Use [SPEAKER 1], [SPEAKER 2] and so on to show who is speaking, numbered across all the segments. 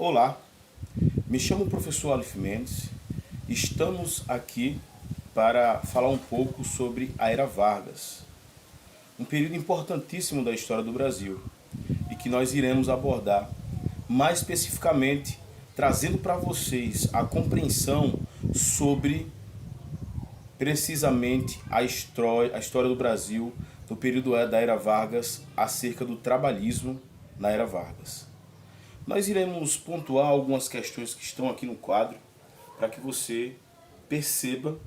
[SPEAKER 1] Olá, me chamo professor Alif Mendes. Estamos aqui para falar um pouco sobre a Era Vargas, um período importantíssimo da história do Brasil e que nós iremos abordar mais especificamente, trazendo para vocês a compreensão sobre precisamente a história do Brasil no período da Era Vargas, acerca do trabalhismo na Era Vargas. Nós iremos pontuar algumas questões que estão aqui no quadro para que você perceba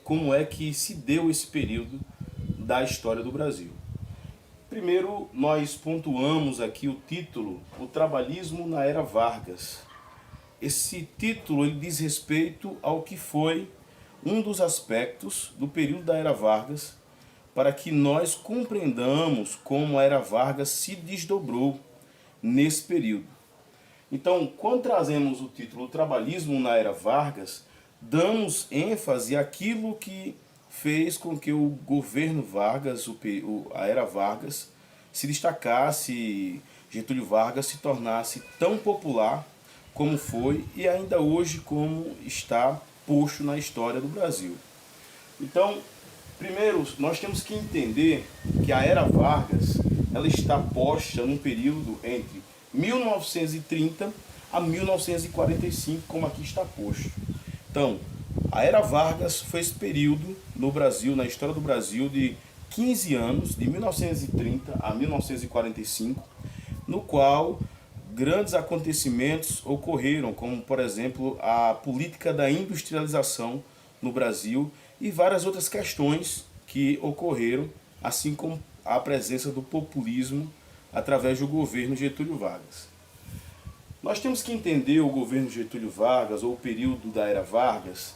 [SPEAKER 1] como é que se deu esse período da história do Brasil. Primeiro, nós pontuamos aqui o título, O Trabalhismo na Era Vargas. Esse título ele diz respeito ao que foi um dos aspectos do período da Era Vargas, para que nós compreendamos como a Era Vargas se desdobrou nesse período. Então, quando trazemos o título O Trabalhismo na Era Vargas, damos ênfase àquilo que fez com que o governo Vargas, a Era Vargas, se destacasse, Getúlio Vargas se tornasse tão popular como foi e ainda hoje como está posto na história do Brasil. Então, primeiro, nós temos que entender que a Era Vargas ela está posta num período entre 1930 a 1945, como aqui está posto. Então, a Era Vargas foi esse período no Brasil, na história do Brasil, de 15 anos, de 1930 a 1945, no qual grandes acontecimentos ocorreram, como, por exemplo, a política da industrialização no Brasil e várias outras questões que ocorreram, assim como a presença do populismo através do governo Getúlio Vargas. Nós temos que entender o governo Getúlio Vargas, ou o período da Era Vargas,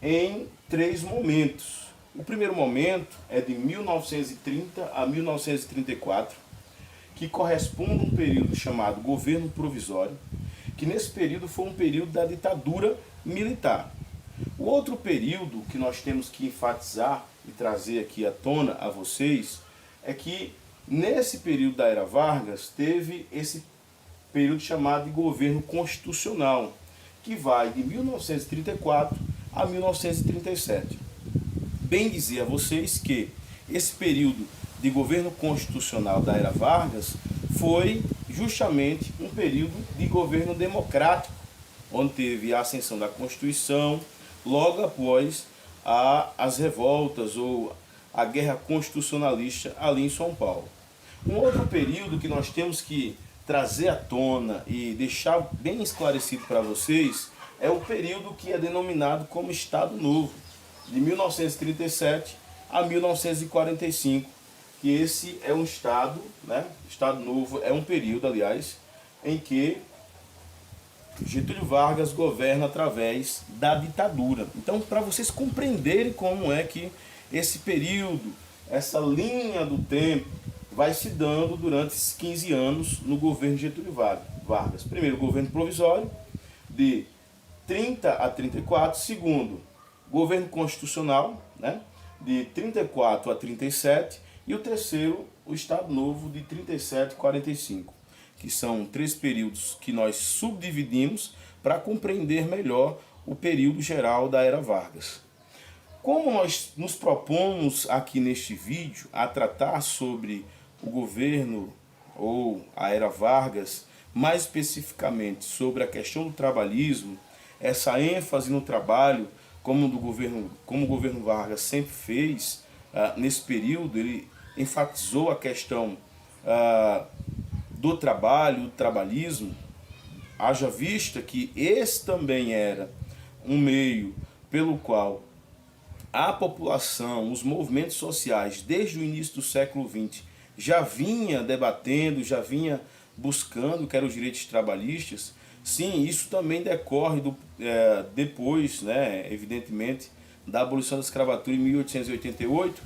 [SPEAKER 1] em três momentos. O primeiro momento é de 1930 a 1934, que corresponde a um período chamado governo provisório, que nesse período foi um período da ditadura militar. O outro período que nós temos que enfatizar e trazer aqui à tona a vocês é que nesse período da Era Vargas teve esse período chamado de governo constitucional, que vai de 1934 a 1937. Bem dizer a vocês que esse período de governo constitucional da Era Vargas foi justamente um período de governo democrático, onde teve a ascensão da Constituição, logo após as revoltas ou a guerra constitucionalista ali em São Paulo. Um outro período que nós temos que trazer à tona e deixar bem esclarecido para vocês é o período que é denominado como Estado Novo, de 1937 a 1945, que esse é um Estado, né? Estado Novo é um período, aliás, em que Getúlio Vargas governa através da ditadura. Então, para vocês compreenderem como é que esse período, essa linha do tempo, vai se dando durante esses 15 anos no governo Getúlio Vargas. Primeiro, governo provisório, de 30 a 34. Segundo, governo constitucional, né, de 34 a 37. E o terceiro, o Estado Novo, de 37 a 45. Que são três períodos que nós subdividimos para compreender melhor o período geral da Era Vargas. Como nós nos propomos aqui neste vídeo a tratar sobre o governo ou a Era Vargas, mais especificamente sobre a questão do trabalhismo, essa ênfase no trabalho, como o governo Vargas sempre fez nesse período, ele enfatizou a questão do trabalho, do trabalhismo, haja vista que esse também era um meio pelo qual a população, os movimentos sociais, desde o início do século XX, já vinha debatendo, já vinha buscando, que eram os direitos trabalhistas. Sim, isso também decorre depois, né, evidentemente, da abolição da escravatura em 1888,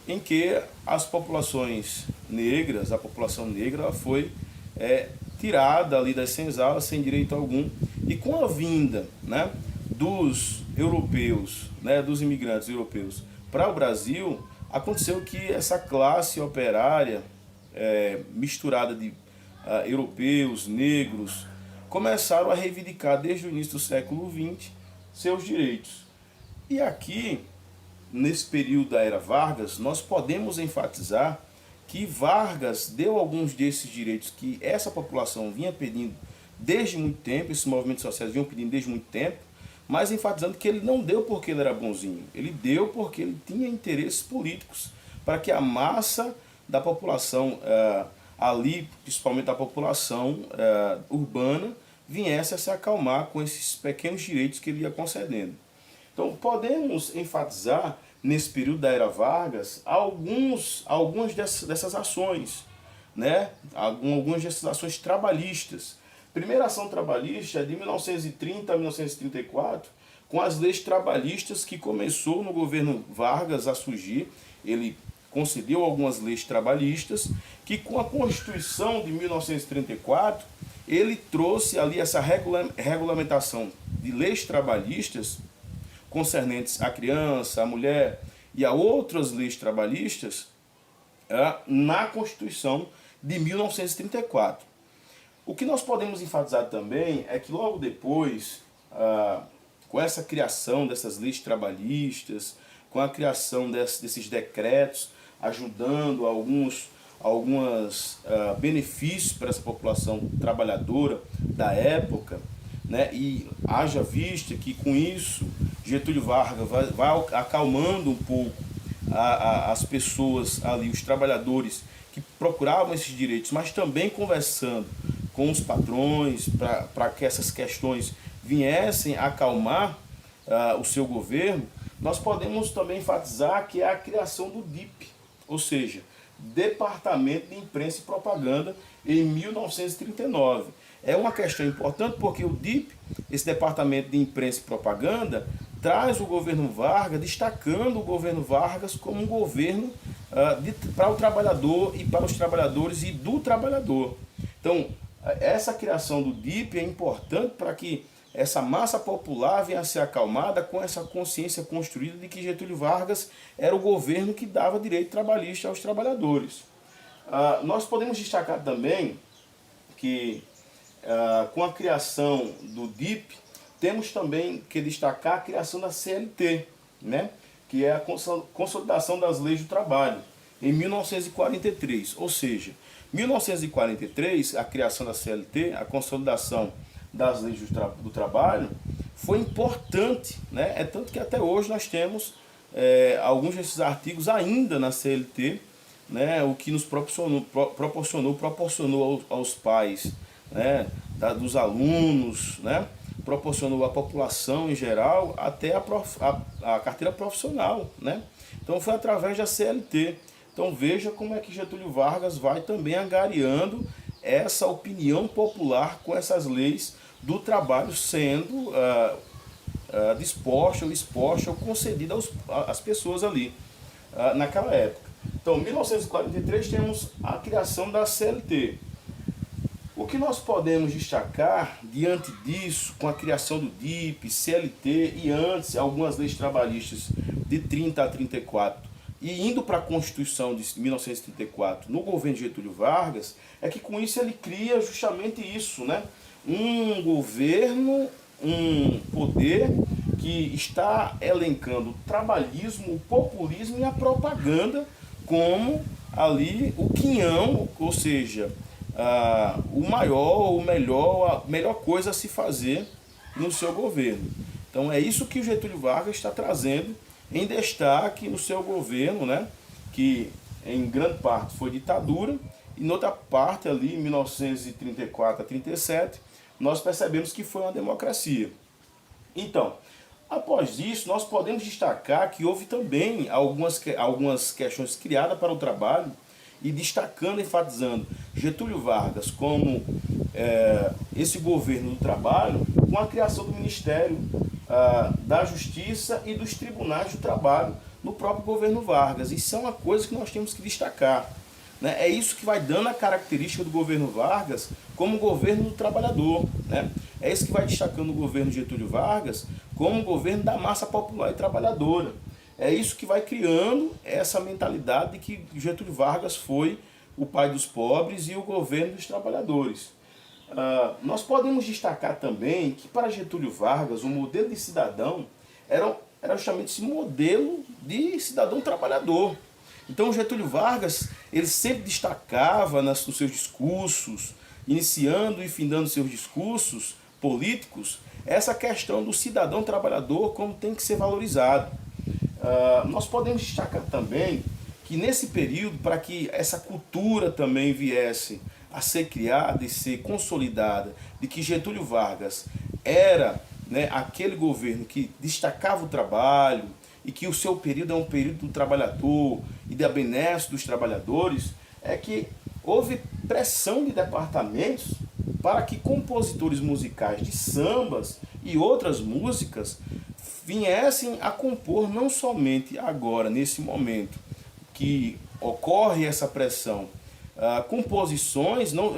[SPEAKER 1] em que as populações negras, a população negra foi tirada ali das senzalas sem direito algum, e com a vinda, né, dos europeus, né, dos imigrantes europeus para o Brasil, aconteceu que essa classe operária misturada de europeus, negros, começaram a reivindicar desde o início do século XX seus direitos. E aqui, nesse período da era Vargas, nós podemos enfatizar que Vargas deu alguns desses direitos que essa população vinha pedindo desde muito tempo, esses movimentos sociais vinham pedindo desde muito tempo, mas enfatizando que ele não deu porque ele era bonzinho, ele deu porque ele tinha interesses políticos, para que a massa da população ali, principalmente da população urbana, viesse a se acalmar com esses pequenos direitos que ele ia concedendo. Então podemos enfatizar nesse período da era Vargas algumas dessas ações, né? Algumas dessas ações trabalhistas. Primeira ação trabalhista é de 1930 a 1934, com as leis trabalhistas que começou no governo Vargas a surgir. Ele concedeu algumas leis trabalhistas que, com a Constituição de 1934, ele trouxe ali essa regulamentação de leis trabalhistas concernentes à criança, à mulher e a outras leis trabalhistas na Constituição de 1934. O que nós podemos enfatizar também é que logo depois, com essa criação dessas leis trabalhistas, com a criação desses decretos, ajudando alguns benefícios para essa população trabalhadora da época, né? E haja vista que com isso Getúlio Vargas vai acalmando um pouco as pessoas ali, os trabalhadores que procuravam esses direitos, mas também conversando com os patrões para que essas questões viessem a acalmar o seu governo. Nós podemos também enfatizar que é a criação do DIP, ou seja, Departamento de Imprensa e Propaganda, em 1939. É uma questão importante porque o DIP, esse Departamento de Imprensa e Propaganda, traz o governo Vargas, destacando o governo Vargas como um governo para o trabalhador e para os trabalhadores e do trabalhador. Então, essa criação do DIP é importante para que essa massa popular venha a ser acalmada com essa consciência construída de que Getúlio Vargas era o governo que dava direito trabalhista aos trabalhadores. Nós podemos destacar também que com a criação do DIP, temos também que destacar a criação da CLT, né? Que é a consolidação das leis do trabalho, em 1943. Ou seja, 1943, a criação da CLT, a consolidação das leis do trabalho, foi importante, né? É tanto que até hoje nós temos alguns desses artigos ainda na CLT, né? O que nos proporcionou aos pais, né? Dos alunos, né? Proporcionou à população em geral até a carteira profissional, né? Então foi através da CLT. Então veja como é que Getúlio Vargas vai também angariando essa opinião popular com essas leis do trabalho sendo disposta ou exposta ou concedida às pessoas ali naquela época. Então, em 1943 temos a criação da CLT. O que nós podemos destacar diante disso, com a criação do DIP, CLT e antes algumas leis trabalhistas de 30 a 34 e indo para a Constituição de 1934 no governo de Getúlio Vargas, é que com isso ele cria justamente isso, né? Um governo, um poder que está elencando o trabalhismo, o populismo e a propaganda como ali o quinhão, ou seja, o maior, o melhor, a melhor coisa a se fazer no seu governo. Então é isso que o Getúlio Vargas está trazendo em destaque no seu governo, né? Que em grande parte foi ditadura, e noutra parte ali, em 1934 a 37, nós percebemos que foi uma democracia. Então, após isso, nós podemos destacar que houve também algumas questões criadas para o trabalho, e destacando, enfatizando Getúlio Vargas como esse governo do trabalho, com a criação do Ministério da Justiça e dos Tribunais do Trabalho no próprio governo Vargas. Isso é uma coisa que nós temos que destacar, né? É isso que vai dando a característica do governo Vargas como governo do trabalhador, né? É isso que vai destacando o governo Getúlio Vargas como governo da massa popular e trabalhadora. É isso que vai criando essa mentalidade de que Getúlio Vargas foi o pai dos pobres e o governo dos trabalhadores. Nós podemos destacar também que para Getúlio Vargas o modelo de cidadão era justamente esse modelo de cidadão trabalhador. Então Getúlio Vargas ele sempre destacava nos seus discursos, iniciando e findando seus discursos políticos, essa questão do cidadão trabalhador como tem que ser valorizado. Nós podemos destacar também que nesse período, para que essa cultura também viesse a ser criada e ser consolidada, de que Getúlio Vargas era, né, aquele governo que destacava o trabalho e que o seu período é um período do trabalhador e da benesse dos trabalhadores, é que houve pressão de departamentos para que compositores musicais de sambas e outras músicas viessem a compor não somente agora, nesse momento que ocorre essa pressão, composições, não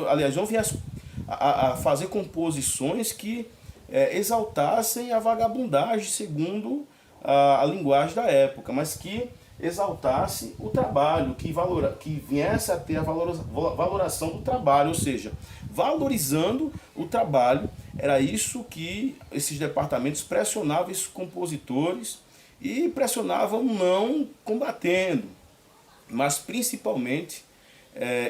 [SPEAKER 1] viessem a fazer composições que exaltassem a vagabundagem, segundo a linguagem da época, mas que exaltasse o trabalho, que viesse a ter a valoração do trabalho, ou seja, valorizando o trabalho. Era isso que esses departamentos pressionavam esses compositores e pressionavam não combatendo, mas principalmente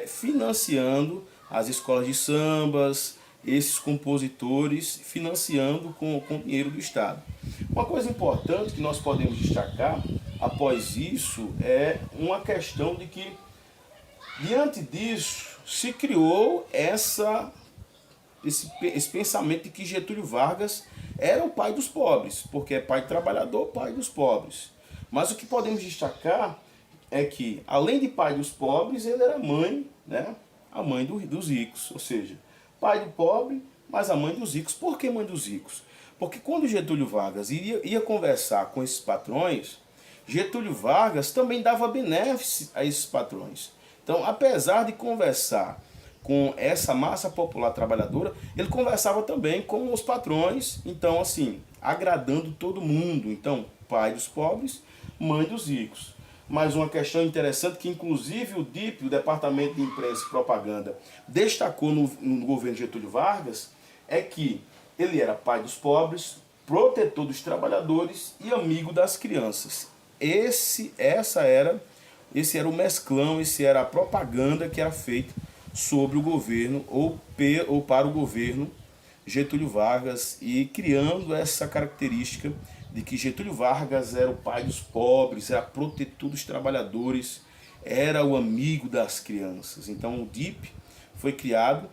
[SPEAKER 1] financiando as escolas de sambas, esses compositores financiando com dinheiro do Estado. Uma coisa importante que nós podemos destacar após isso é uma questão de que, diante disso, se criou esse pensamento de que Getúlio Vargas era o pai dos pobres, porque é pai trabalhador, pai dos pobres. Mas o que podemos destacar é que, além de pai dos pobres, ele era mãe, né? A mãe dos ricos, ou seja, pai do pobre, mas a mãe dos ricos. Por que mãe dos ricos? Porque quando Getúlio Vargas ia conversar com esses patrões, Getúlio Vargas também dava benefícios a esses patrões. Então, apesar de conversar com essa massa popular trabalhadora, ele conversava também com os patrões, então assim, agradando todo mundo. Então, pai dos pobres, mãe dos ricos. Mais uma questão interessante que inclusive o DIP, o Departamento de Imprensa e Propaganda, destacou no governo Getúlio Vargas, é que ele era pai dos pobres, protetor dos trabalhadores e amigo das crianças. Esse era o mesclão, esse era a propaganda que era feita sobre o governo ou para o governo Getúlio Vargas, e criando essa característica de que Getúlio Vargas era o pai dos pobres, era protetor dos trabalhadores, era o amigo das crianças. Então o DIP foi criado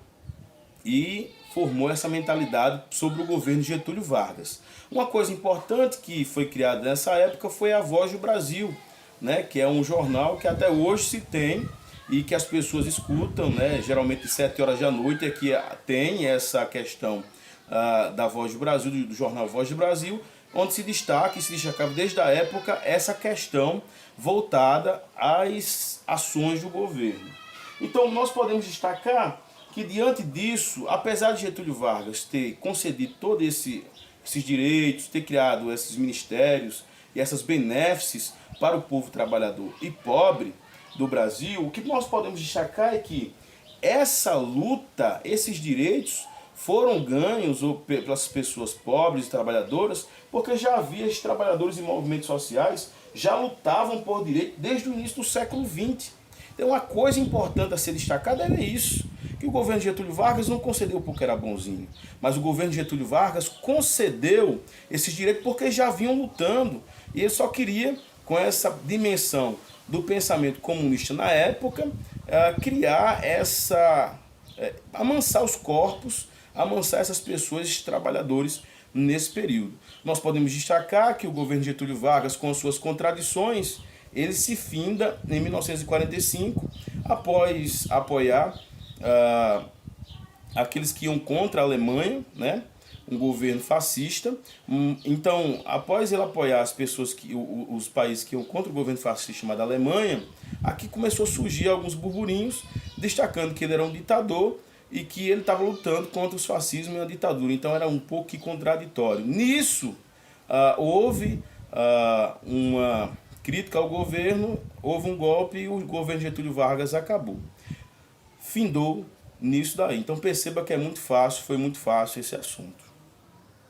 [SPEAKER 1] e formou essa mentalidade sobre o governo Getúlio Vargas. Uma coisa importante que foi criada nessa época foi a Voz do Brasil, né, que é um jornal que até hoje se tem e que as pessoas escutam, né, geralmente 7 horas da noite, é que tem essa questão da Voz do Brasil, do jornal Voz do Brasil, onde se destacava desde a época essa questão voltada às ações do governo. Então nós podemos destacar que diante disso, apesar de Getúlio Vargas ter concedido todos esses direitos, ter criado esses ministérios e essas benéfices para o povo trabalhador e pobre do Brasil, o que nós podemos destacar é que essa luta, esses direitos foram ganhos pelas pessoas pobres e trabalhadoras, porque já havia esses trabalhadores e movimentos sociais já lutavam por direito desde o início do século XX. Então uma coisa importante a ser destacada era isso, que o governo Getúlio Vargas não concedeu porque era bonzinho, mas o governo Getúlio Vargas concedeu esses direitos porque já vinham lutando, e ele só queria, com essa dimensão do pensamento comunista na época, criar amansar os corpos, amansar essas pessoas, esses trabalhadores nesse período. Nós podemos destacar que o governo Getúlio Vargas, com suas contradições, ele se finda em 1945, após apoiar aqueles que iam contra a Alemanha, né? Um governo fascista. Então, após ele apoiar as pessoas, os países que iam contra o governo fascista chamado Alemanha, aqui começou a surgir alguns burburinhos, destacando que ele era um ditador e que ele estava lutando contra o fascismo e a ditadura. Então era um pouco contraditório. Nisso, houve uma crítica ao governo, houve um golpe e o governo Getúlio Vargas acabou. Findou nisso daí. Então perceba que é muito fácil, foi muito fácil esse assunto.